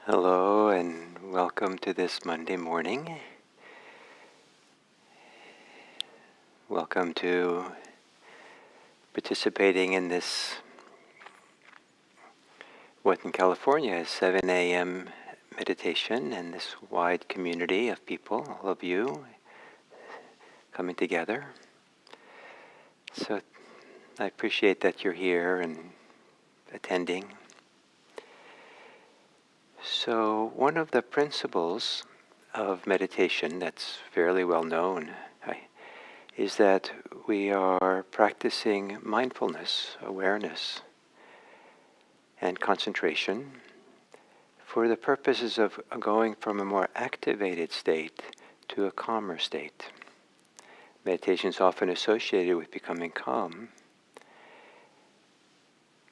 Hello and welcome to this Monday morning. Welcome to participating in this, what in California is 7 a.m. meditation, and this wide community of people, all of you, coming together. So I appreciate that you're here and attending. So one of the principles of meditation that's fairly well known is that we are practicing mindfulness, awareness, and concentration for the purposes of going from a more activated state to a calmer state. Meditation is often associated with becoming calm,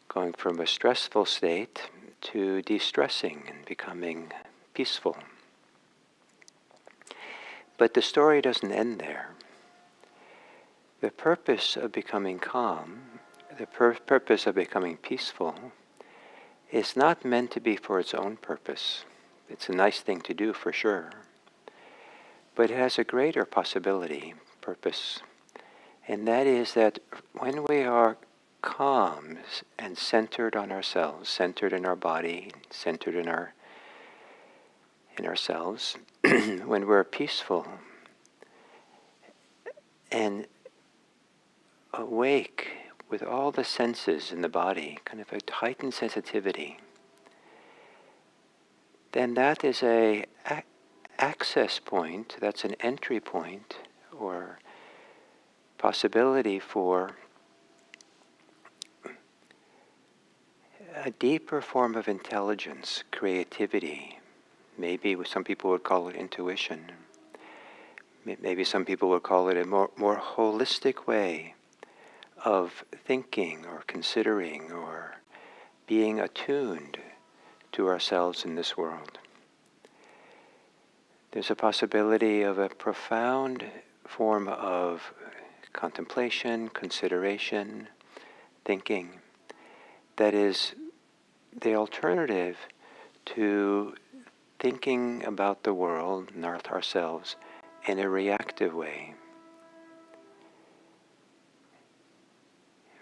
going from a stressful state to de-stressing and becoming peaceful. But the story doesn't end there. The purpose of becoming calm, the purpose of becoming peaceful, is not meant to be for its own purpose. It's a nice thing to do for sure. But it has a greater purpose, and that is that when we are calm and centered on ourselves, centered in our body, centered in ourselves, when we're peaceful and awake with all the senses in the body, kind of a heightened sensitivity, then that is a access point, that's an entry point or possibility for a deeper form of intelligence, creativity. Maybe some people would call it intuition. Maybe some people would call it a more holistic way of thinking or considering or being attuned to ourselves in this world. There's a possibility of a profound form of contemplation, consideration, thinking that is the alternative to thinking about the world and ourselves in a reactive way.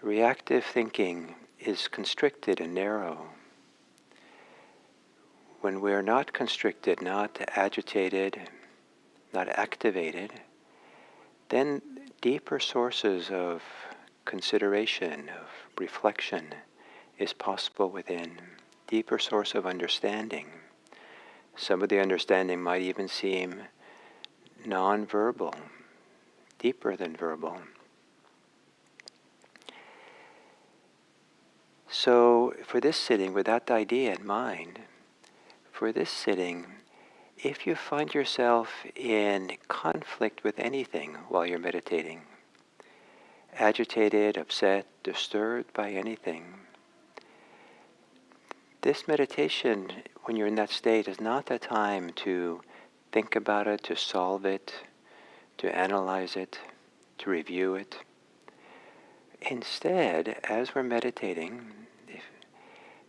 Reactive thinking is constricted and narrow. When we're not constricted, not agitated, not activated, then deeper sources of consideration, of reflection is possible within. Deeper source of understanding. Some of the understanding might even seem non-verbal, deeper than verbal. So for this sitting, with that idea in mind, for this sitting, if you find yourself in conflict with anything while you're meditating, agitated, upset, disturbed by anything, this meditation, when you're in that state, is not the time to think about it, to solve it, to analyze it, to review it. Instead, as we're meditating,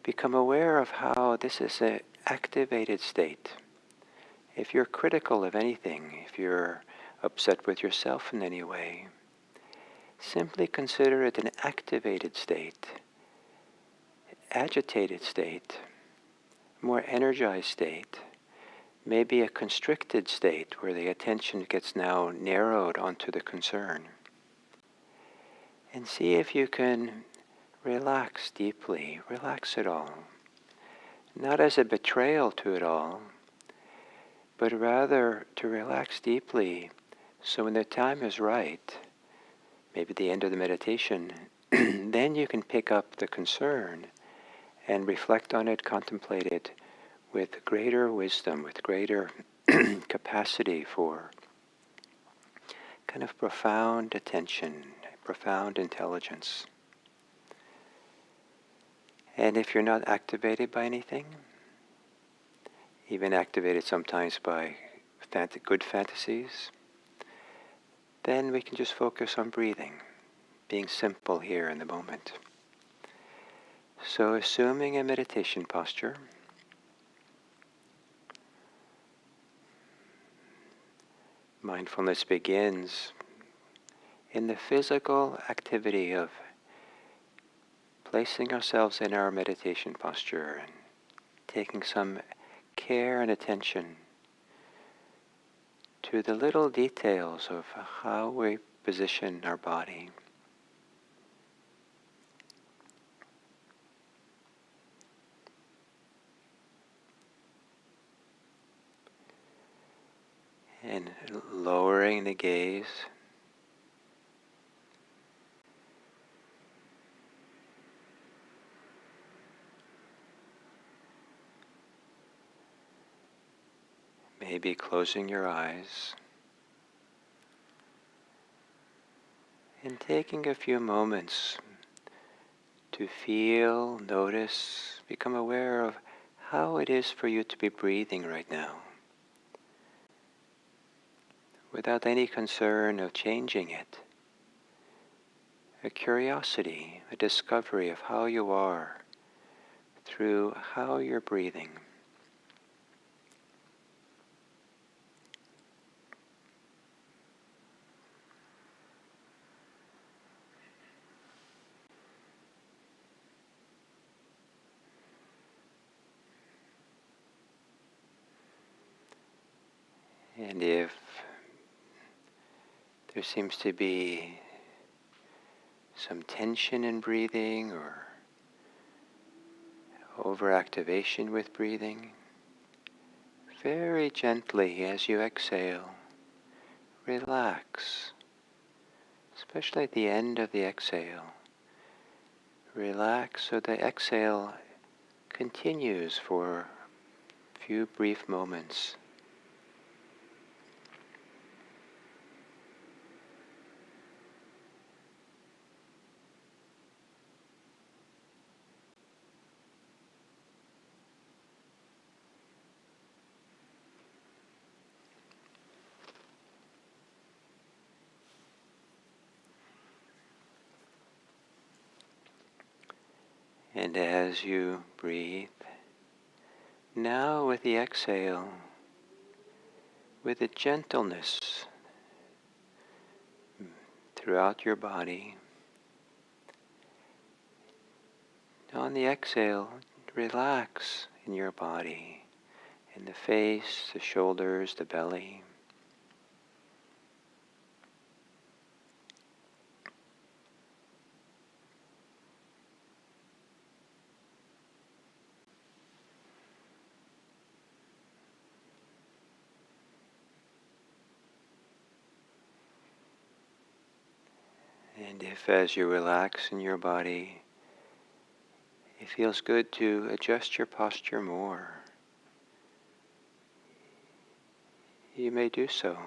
become aware of how this is an activated state. If you're critical of anything, if you're upset with yourself in any way, simply consider it an activated state, agitated state, more energized state, maybe a constricted state where the attention gets now narrowed onto the concern. And see if you can relax deeply, relax it all. Not as a betrayal to it all, but rather to relax deeply so when the time is right, maybe the end of the meditation, then you can pick up the concern and reflect on it, contemplate it with greater wisdom, with greater capacity for kind of profound attention, profound intelligence. And if you're not activated by anything, even activated sometimes by good fantasies, then we can just focus on breathing, being simple here in the moment. So assuming a meditation posture, Mindfulness begins in the physical activity of placing ourselves in our meditation posture and taking some care and attention to the little details of how we position our body. And lowering the gaze, maybe closing your eyes, and taking a few moments to feel, notice, become aware of how it is for you to be breathing right now, without any concern of changing it. A curiosity, a discovery of how you are through how you're breathing. And if there seems to be some tension in breathing or overactivation with breathing, very gently as you exhale, relax, especially at the end of the exhale. Relax so the exhale continues for a few brief moments. And as you breathe, now with the exhale, with a gentleness throughout your body, on the exhale, relax in your body, in the face, the shoulders, the belly. And if as you relax in your body, it feels good to adjust your posture more, you may do so.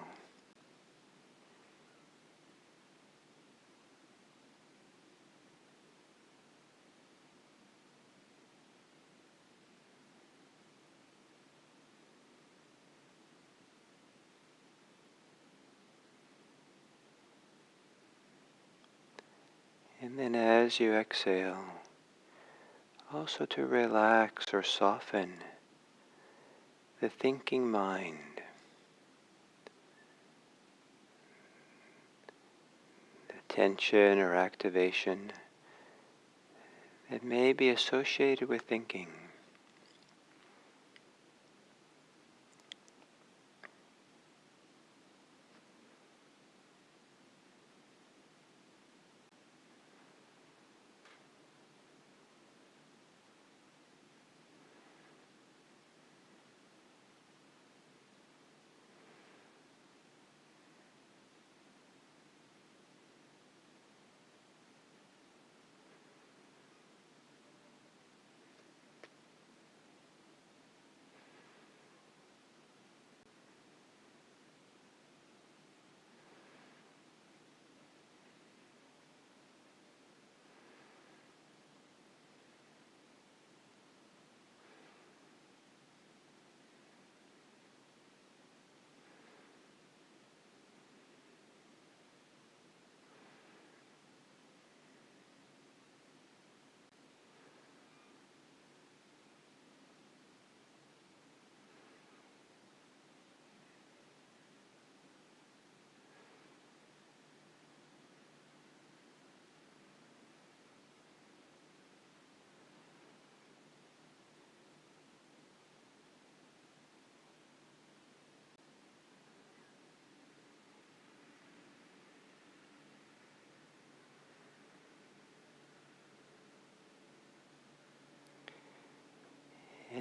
And then as you exhale, also to relax or soften the thinking mind, the tension or activation that may be associated with thinking.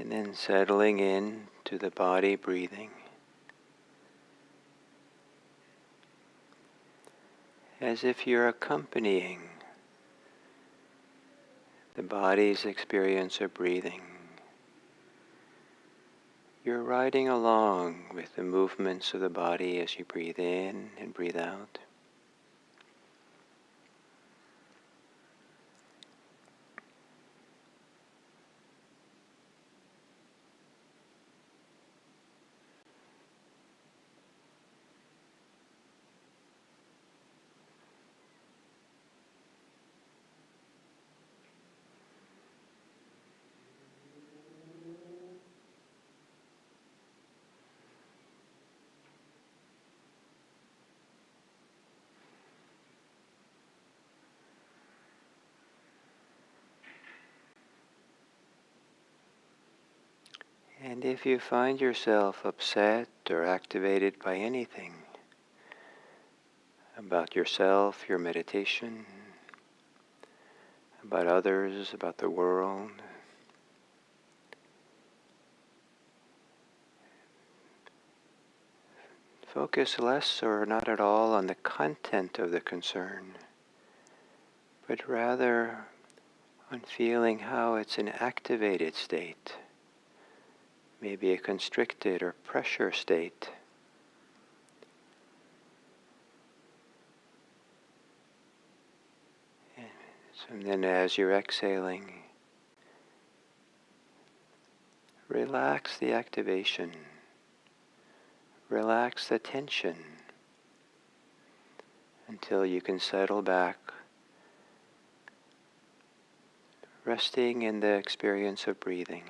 And then settling in to the body breathing, as if you're accompanying the body's experience of breathing. You're riding along with the movements of the body as you breathe in and breathe out. And if you find yourself upset or activated by anything about yourself, your meditation, about others, about the world, focus less or not at all on the content of the concern, but rather on feeling how it's an activated state, maybe a constricted or pressure state. And then as you're exhaling, relax the activation, relax the tension until you can settle back, resting in the experience of breathing.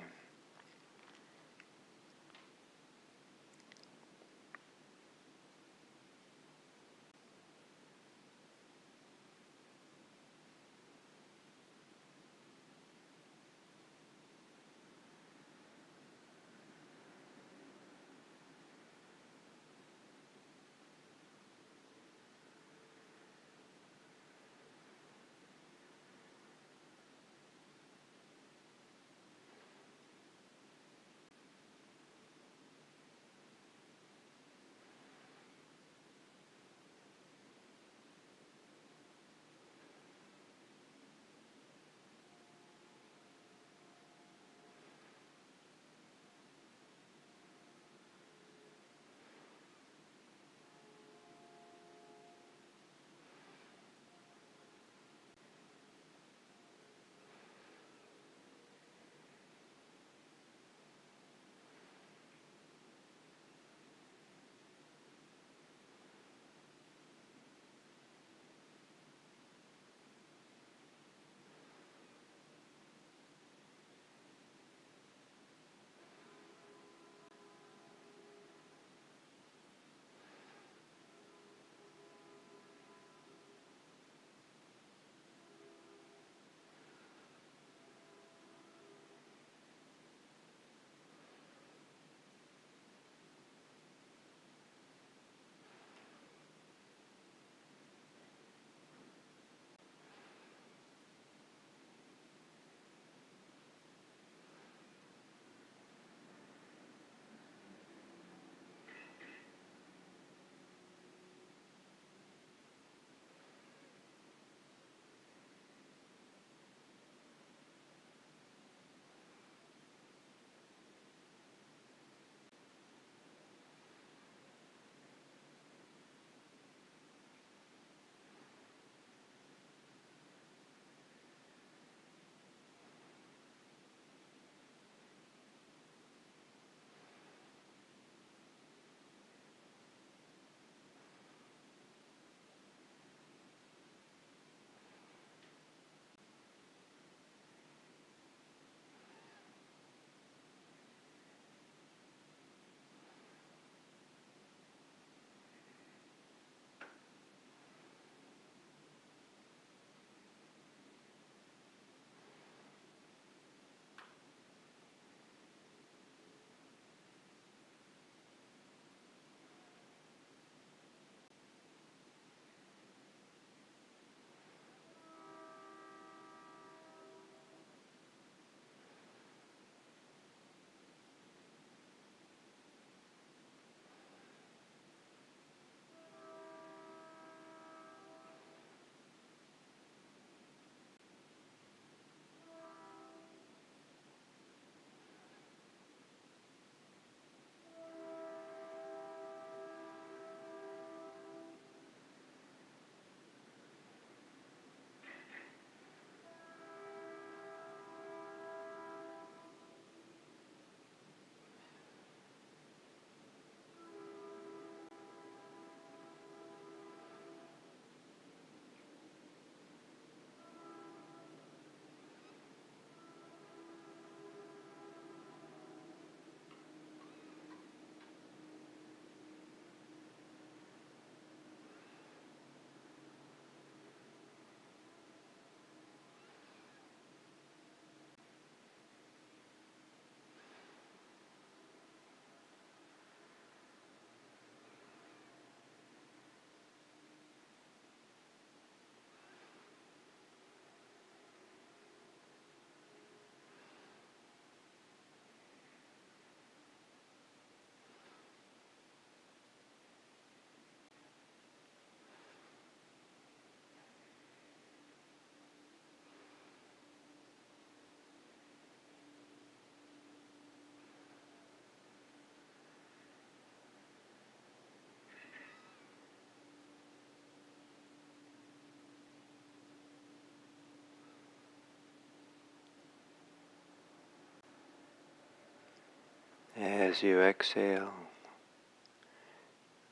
As you exhale,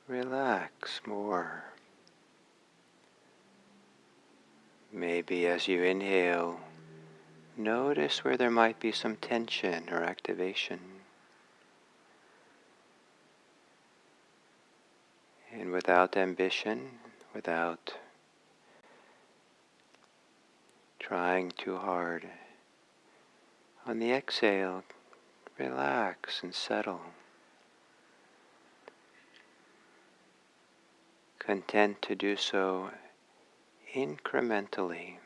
relax more. Maybe as you inhale, notice where there might be some tension or activation. And without ambition, without trying too hard, on the exhale, relax and settle. Content to do so incrementally.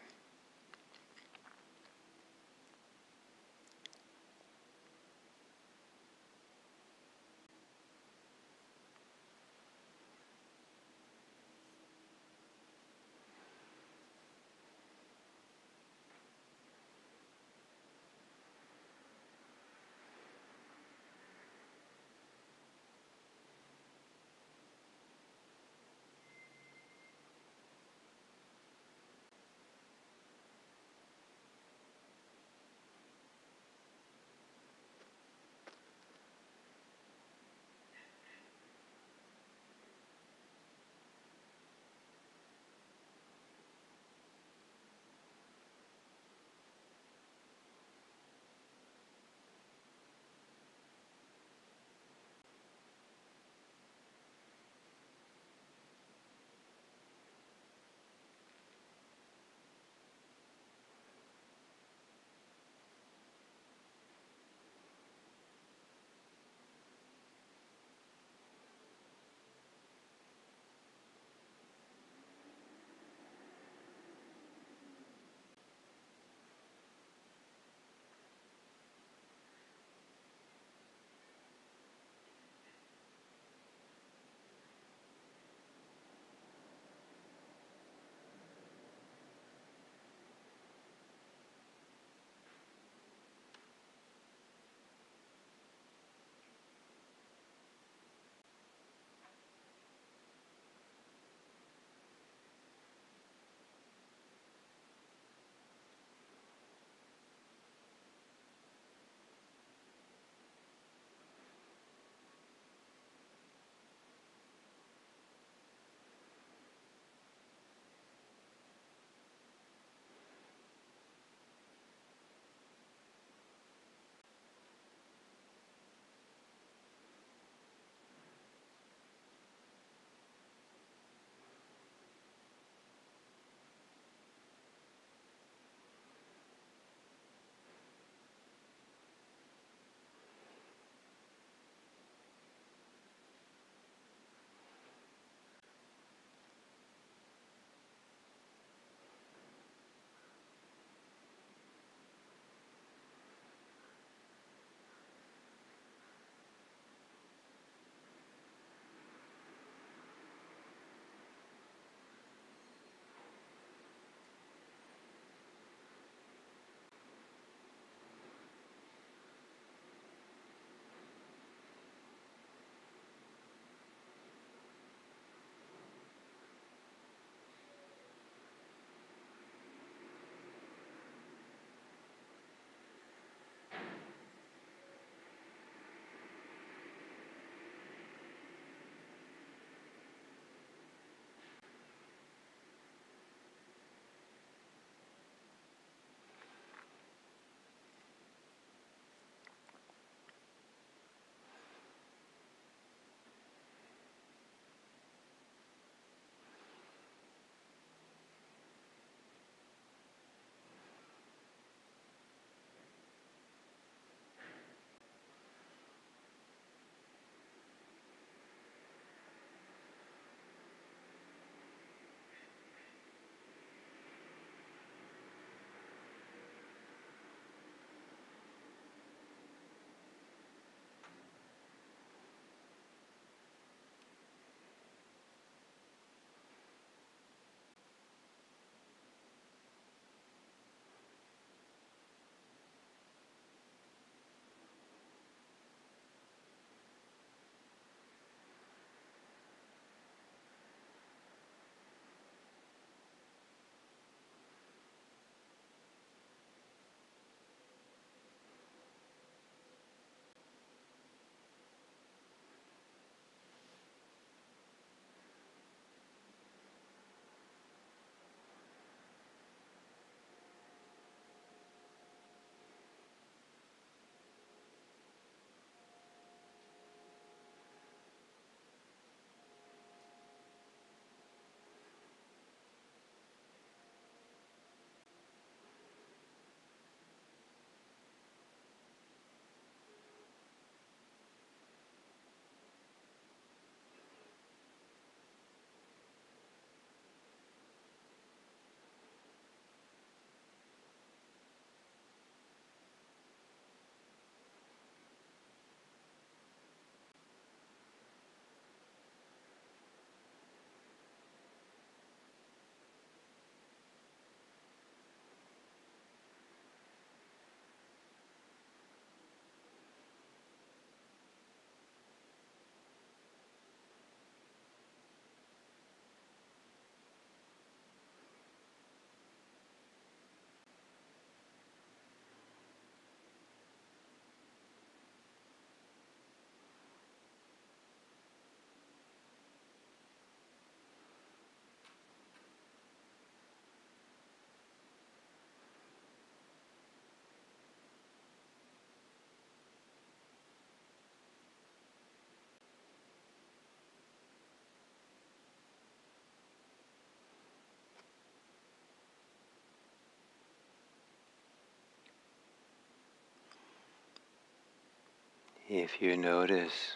If you notice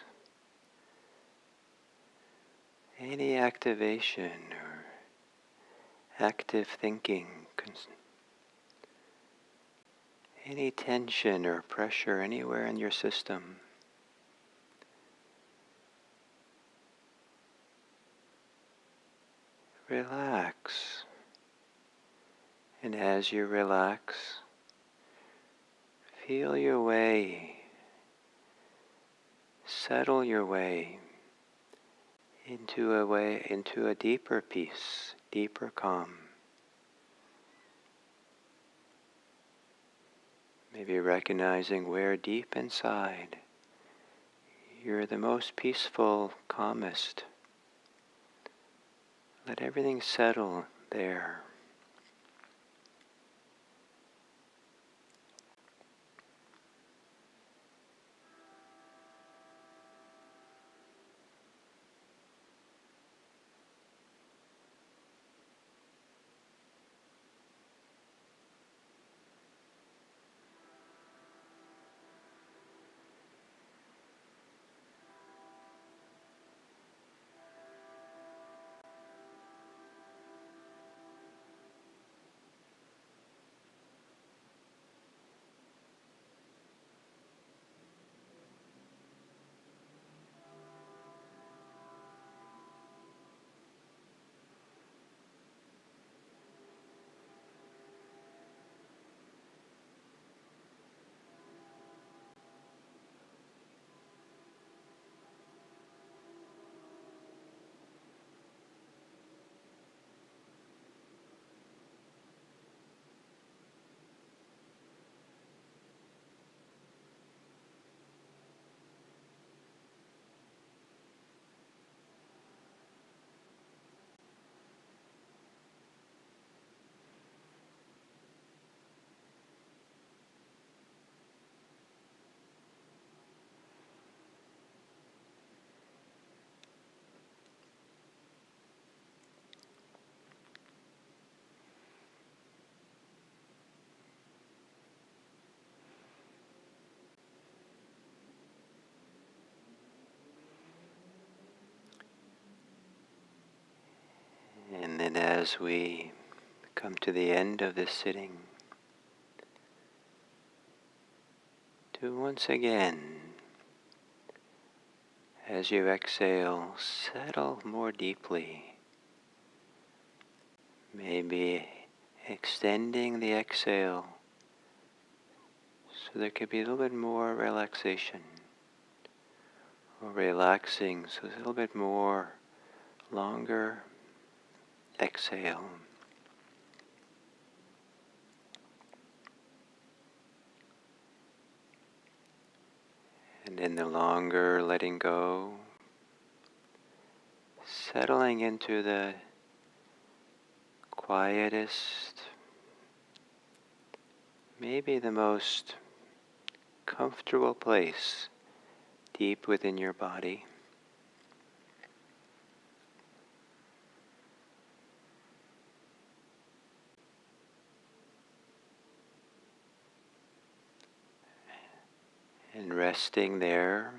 any activation or active thinking, any tension or pressure anywhere in your system, relax. And as you relax, feel your way, settle your way into a deeper peace, deeper calm. Maybe recognizing where deep inside you're the most peaceful, calmest. Let everything settle there. And then as we come to the end of this sitting, to once again, as you exhale, settle more deeply. Maybe extending the exhale so there could be a little bit more relaxation, or relaxing so there's a little bit more longer exhale. And in the longer letting go, settling into the quietest, maybe the most comfortable place deep within your body. And resting there,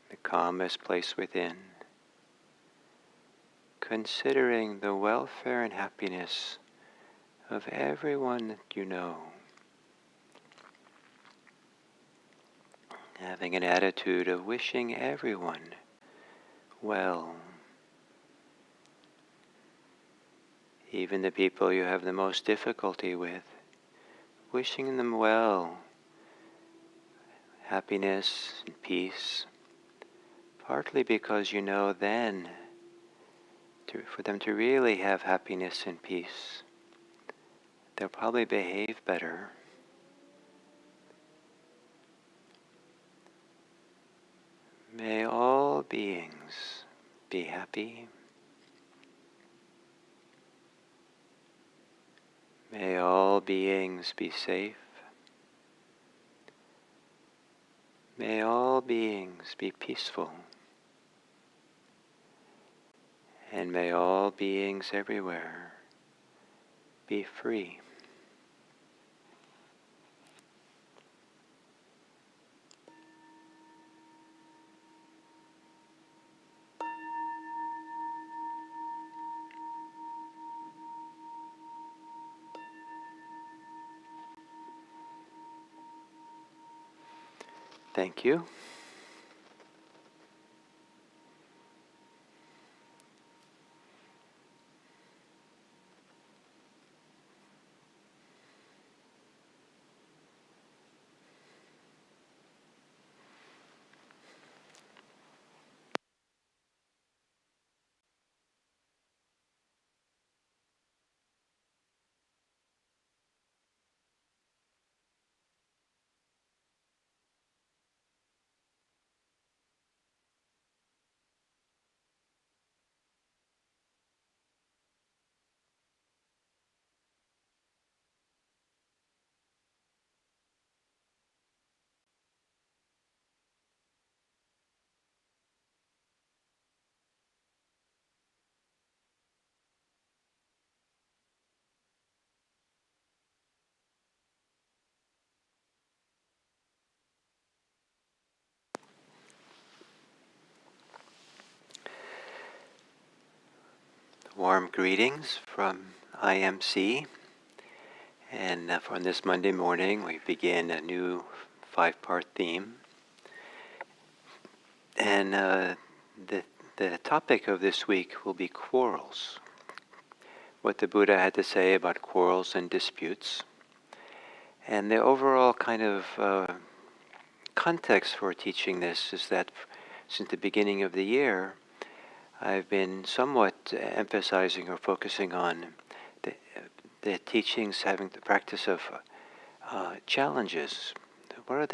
the calmest place within, considering the welfare and happiness of everyone that you know. Having an attitude of wishing everyone well. Even the people you have the most difficulty with, wishing them well, happiness and peace, partly because you know then, for them to really have happiness and peace, they'll probably behave better. May all beings be happy. May all beings be safe. May all beings be peaceful. And may all beings everywhere be free. Thank you. Warm greetings from IMC. And on this Monday morning, we begin a new 5-part theme. And the topic of this week will be quarrels. What the Buddha had to say about quarrels and disputes. And the overall kind of context for teaching this is that since the beginning of the year, I've been somewhat emphasizing or focusing on the teachings having the practice of challenges. What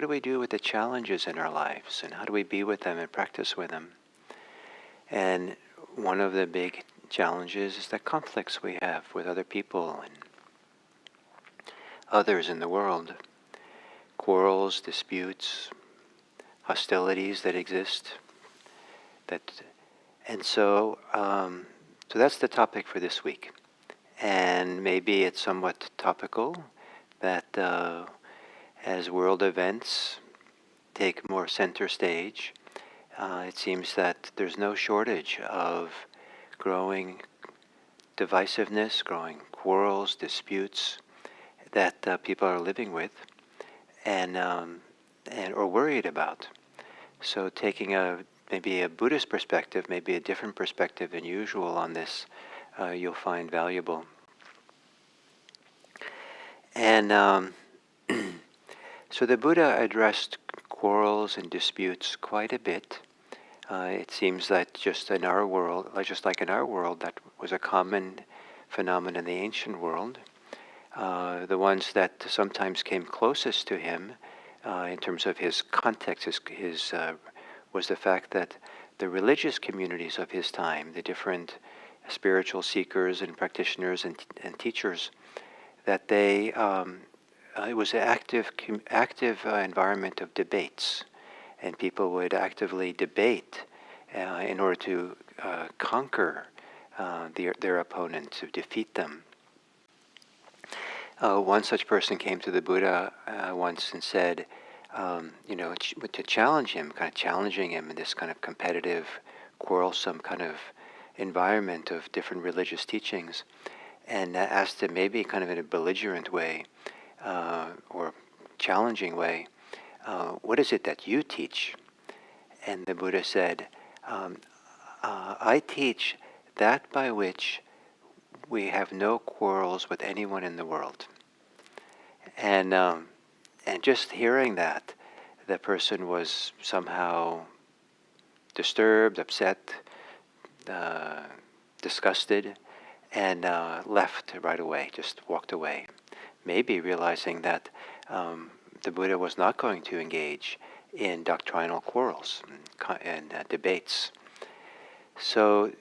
do we do with the challenges in our lives, and how do we be with them and practice with them? And one of the big challenges is the conflicts we have with other people and others in the world. Quarrels, disputes, hostilities that exist. So that's the topic for this week. And maybe it's somewhat topical that as world events take more center stage, it seems that there's no shortage of growing divisiveness, growing quarrels, disputes that people are living with and or worried about. So taking maybe a Buddhist perspective, maybe a different perspective than usual on this, you'll find valuable. And so the Buddha addressed quarrels and disputes quite a bit. It seems that just like in our world, that was a common phenomenon in the ancient world. The ones that sometimes came closest to him in terms of his context was the fact that the religious communities of his time, the different spiritual seekers and practitioners and teachers, that it was an active environment of debates, and people would actively debate in order to conquer their opponent, to defeat them. One such person came to the Buddha once and said, to challenge him, kind of challenging him in this kind of competitive, quarrelsome kind of environment of different religious teachings, and asked him maybe kind of in a belligerent way or challenging way, what is it that you teach? And the Buddha said, I teach that by which we have no quarrels with anyone in the world. And just hearing that, the person was somehow disturbed, upset, disgusted, and left right away, just walked away. Maybe realizing that the Buddha was not going to engage in doctrinal quarrels and debates. So,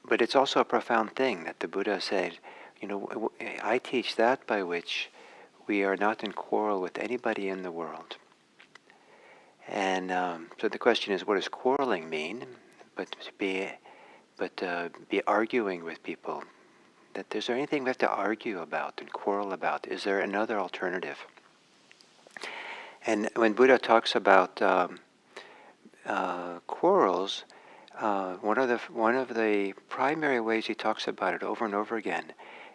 but it's also a profound thing that the Buddha said, I teach that by which we are not in quarrel with anybody in the world. And so the question is, what does quarreling mean? But to be arguing with people. That is there anything we have to argue about and quarrel about? Is there another alternative? And when Buddha talks about quarrels, one of the primary ways he talks about it over and over again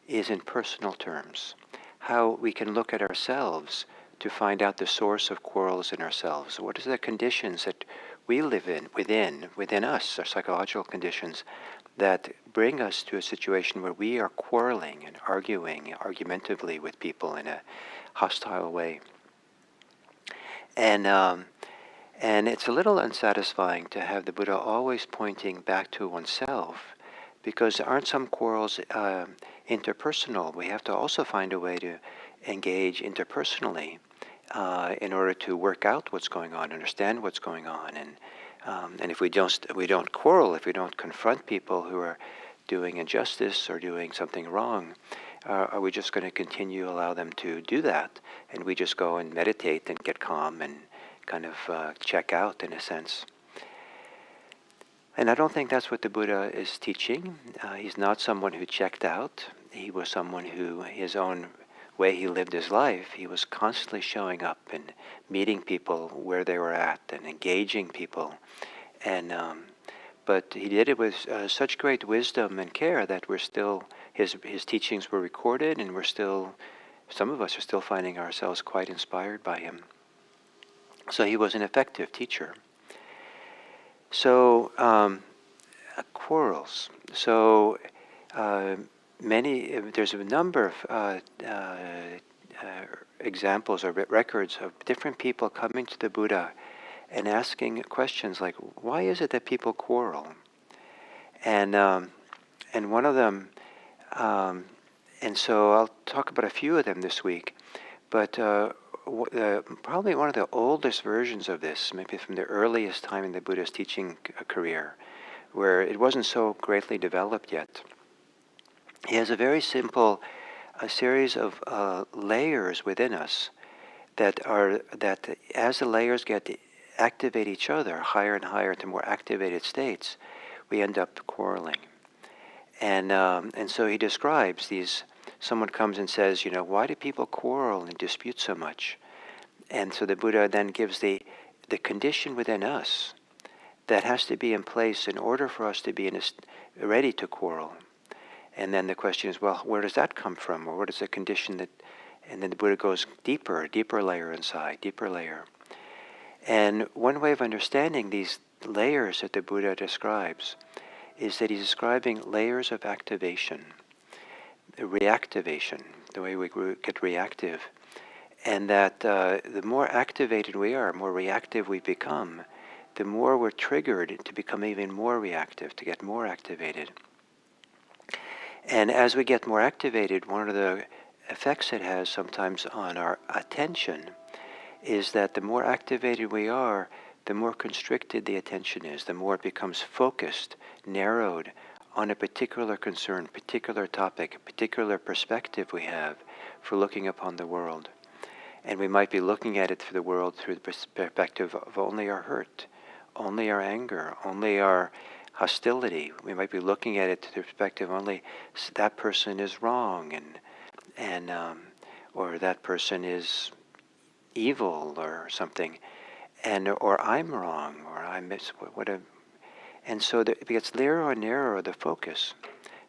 is in personal terms. How we can look at ourselves to find out the source of quarrels in ourselves. What are the conditions that we live in, within us, our psychological conditions, that bring us to a situation where we are quarreling and arguing argumentatively with people in a hostile way. And it's a little unsatisfying to have the Buddha always pointing back to oneself, because aren't some quarrels interpersonal? We have to also find a way to engage interpersonally in order to work out what's going on, understand what's going on, and if we don't quarrel, if we don't confront people who are doing injustice or doing something wrong, are we just going to continue to allow them to do that, and we just go and meditate and get calm and kind of check out in a sense? And I don't think that's what the Buddha is teaching. He's not someone who checked out. He was someone who, his own way he lived his life, he was constantly showing up and meeting people where they were at and engaging people. And but he did it with such great wisdom and care that we're still, his teachings were recorded, and some of us are still finding ourselves quite inspired by him. So he was an effective teacher. So quarrels. So there's a number of examples or records of different people coming to the Buddha and asking questions like, why is it that people quarrel? And one of them, and so I'll talk about a few of them this week, but probably one of the oldest versions of this, maybe from the earliest time in the Buddha's teaching career, where it wasn't so greatly developed yet. He has a very simple series of layers within us that as the layers activate each other higher and higher to more activated states, we end up quarreling. And so he describes these. Someone comes and says, why do people quarrel and dispute so much? And so the Buddha then gives the condition within us that has to be in place in order for us to be ready to quarrel. And then the question is, well, where does that come from? Or what is the condition that... And then the Buddha goes deeper layer inside, deeper layer. And one way of understanding these layers that the Buddha describes is that he's describing layers of activation, reactivation, the way we get reactive. And that the more activated we are, more reactive we become, the more we're triggered to become even more reactive, to get more activated. And as we get more activated, one of the effects it has sometimes on our attention is that the more activated we are, the more constricted the attention is, the more it becomes focused, narrowed on a particular concern, particular topic, particular perspective we have for looking upon the world. And we might be looking at it through the world through the perspective of only our hurt, only our anger, only our hostility. We might be looking at it through the perspective only that person is wrong, and or that person is evil or something, or I'm wrong, or I miss whatever. And so it gets narrower and narrower, the focus.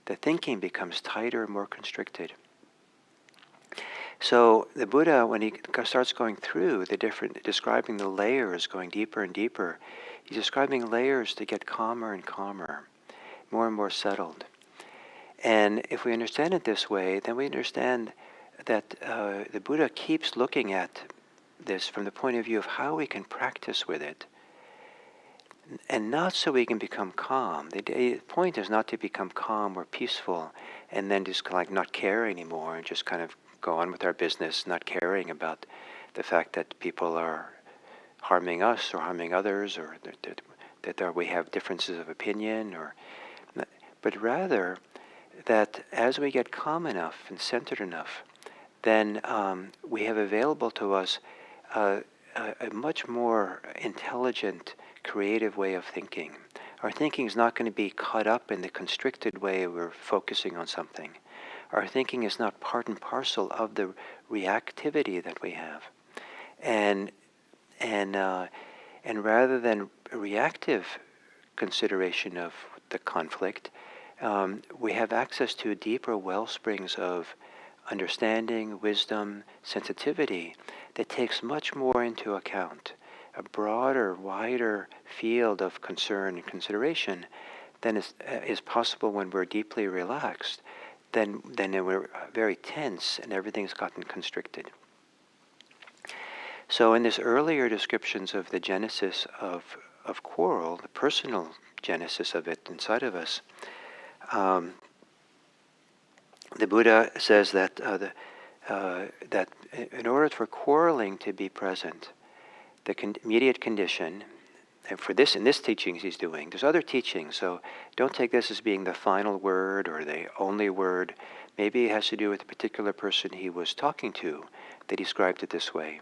The thinking becomes tighter, more constricted. So the Buddha, when he starts going through describing the layers, going deeper and deeper, he's describing layers to get calmer and calmer, more and more settled. And if we understand it this way, then we understand that the Buddha keeps looking at this from the point of view of how we can practice with it. And not so we can become calm. The point is not to become calm or peaceful and then just like not care anymore and just kind of go on with our business, not caring about the fact that people are harming us or harming others, or that we have differences of opinion, but rather that as we get calm enough and centered enough, then we have available to us a much more intelligent, creative way of thinking. Our thinking is not going to be caught up in the constricted way we're focusing on something. Our thinking is not part and parcel of the reactivity that we have. And rather than reactive consideration of the conflict, we have access to deeper well springs of understanding, wisdom, sensitivity that takes much more into account, a broader, wider field of concern and consideration than is possible when we're deeply relaxed, then we're very tense and everything's gotten constricted. So in this earlier descriptions of the genesis of quarrel, the personal genesis of it inside of us, the Buddha says that that in order for quarreling to be present, the immediate condition, and for this, in this teachings he's doing, there's other teachings, so don't take this as being the final word or the only word. Maybe it has to do with the particular person he was talking to that he described it this way.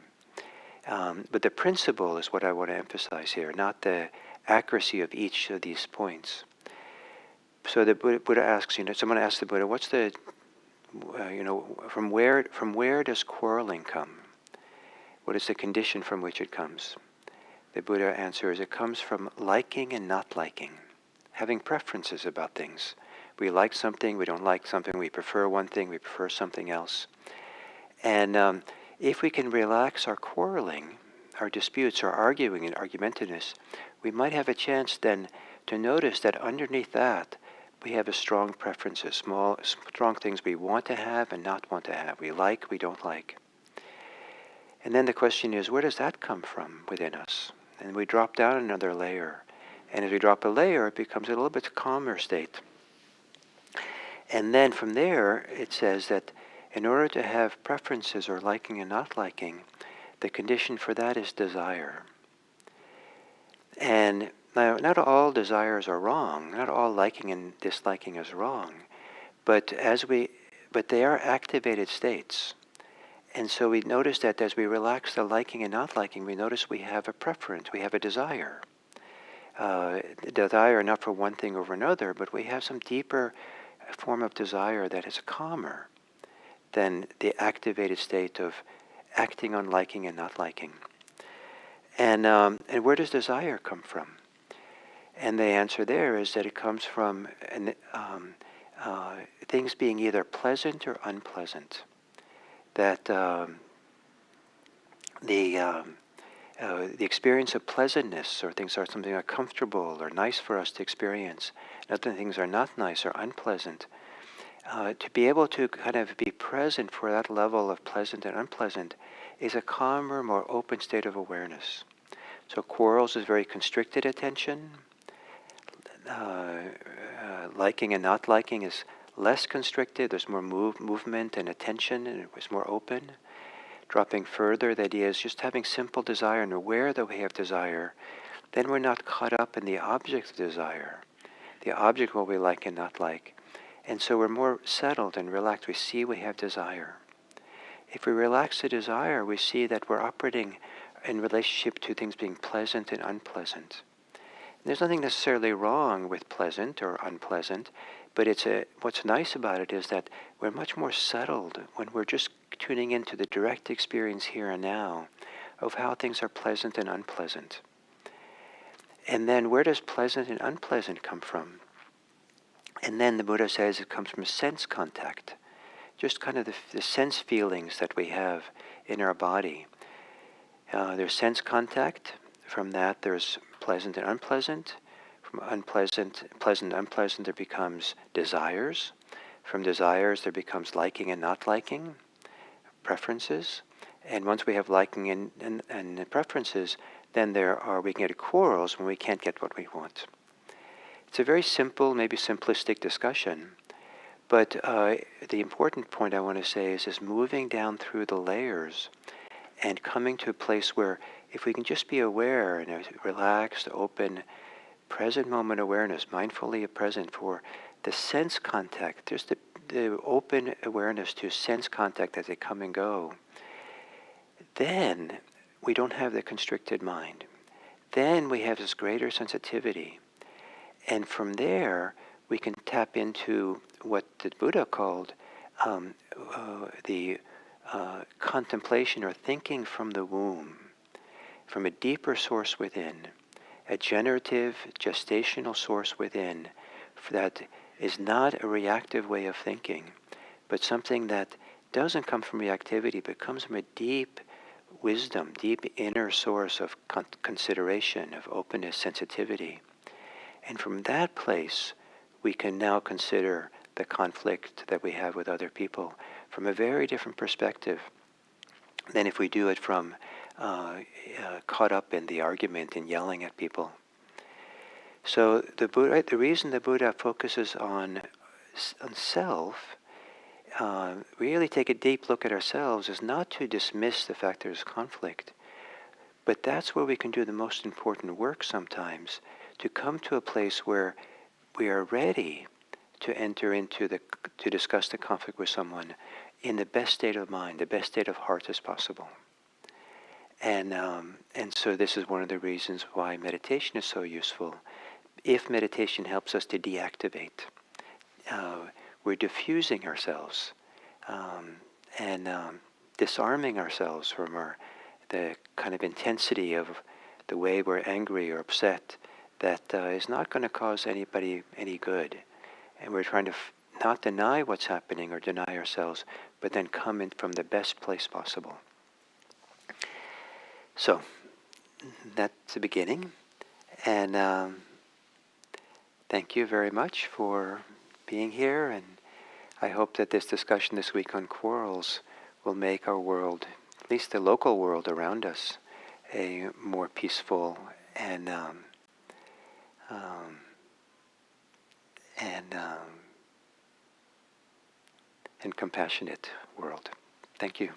But the principle is what I want to emphasize here, not the accuracy of each of these points. So the Buddha asks, someone asks the Buddha, what's the, from where does quarreling come? What is the condition from which it comes? The Buddha answers, it comes from liking and not liking, having preferences about things. We like something, we don't like something, we prefer one thing, we prefer something else. And if we can relax our quarreling, our disputes, our arguing and argumentativeness, we might have a chance then to notice that underneath that, we have a strong preferences, strong things we want to have and not want to have. We like, we don't like. And then the question is, where does that come from within us? And we drop down another layer. And as we drop a layer, it becomes a little bit calmer state. And then from there, it says that in order to have preferences or liking and not liking, the condition for that is desire. And now, not all desires are wrong. Not all liking and disliking is wrong. But they are activated states. And so we notice that as we relax the liking and not liking, we notice we have a preference, we have a desire. Desire not for one thing over another, but we have some deeper form of desire that is calmer than the activated state of acting on liking and not liking. And where does desire come from? And the answer there is that it comes from things being either pleasant or unpleasant. That the experience of pleasantness, or things are something are comfortable or nice for us to experience, and other things are not nice or unpleasant. To be able to kind of be present for that level of pleasant and unpleasant is a calmer, more open state of awareness. So quarrels is very constricted attention. Liking and not liking is less constricted. There's more movement and attention, and it's more open. Dropping further, the idea is just having simple desire and aware that we have desire. Then we're not caught up in the object of desire, the object what we like and not like. And so we're more settled and relaxed. We see we have desire. If we relax the desire, we see that we're operating in relationship to things being pleasant and unpleasant. And there's nothing necessarily wrong with pleasant or unpleasant, but what's nice about it is that we're much more settled when we're just tuning into the direct experience here and now of how things are pleasant and unpleasant. And then where does pleasant and unpleasant come from? And then the Buddha says it comes from sense contact, just kind of the sense feelings that we have in our body. There's sense contact. From that, there's pleasant and unpleasant. From pleasant and unpleasant, there becomes desires. From desires, there becomes liking and not liking, preferences. And once we have liking and preferences, then we can get quarrels when we can't get what we want. It's a very simple, maybe simplistic discussion, but the important point I want to say is moving down through the layers and coming to a place where if we can just be aware and relaxed, open, present moment awareness, mindfully present for the sense contact, there's the open awareness to sense contact as they come and go, then we don't have the constricted mind. Then we have this greater sensitivity. And from there, we can tap into what the Buddha called the contemplation or thinking from the womb, from a deeper source within, a generative, gestational source within that is not a reactive way of thinking, but something that doesn't come from reactivity, but comes from a deep wisdom, deep inner source of consideration, of openness, sensitivity. And from that place, we can now consider the conflict that we have with other people from a very different perspective than if we do it from caught up in the argument and yelling at people. So the Buddha, the reason the Buddha focuses on self, really take a deep look at ourselves, is not to dismiss the fact there's conflict, but that's where we can do the most important work sometimes, to come to a place where we are ready to enter into to discuss the conflict with someone in the best state of mind, the best state of heart as possible. And so this is one of the reasons why meditation is so useful. If meditation helps us to deactivate, we're diffusing ourselves and disarming ourselves from the kind of intensity of the way we're angry or upset that is not going to cause anybody any good. And we're trying to not deny what's happening or deny ourselves, but then come in from the best place possible. So that's the beginning. And thank you very much for being here. And I hope that this discussion this week on quarrels will make our world, at least the local world around us, a more peaceful and compassionate world. Thank you.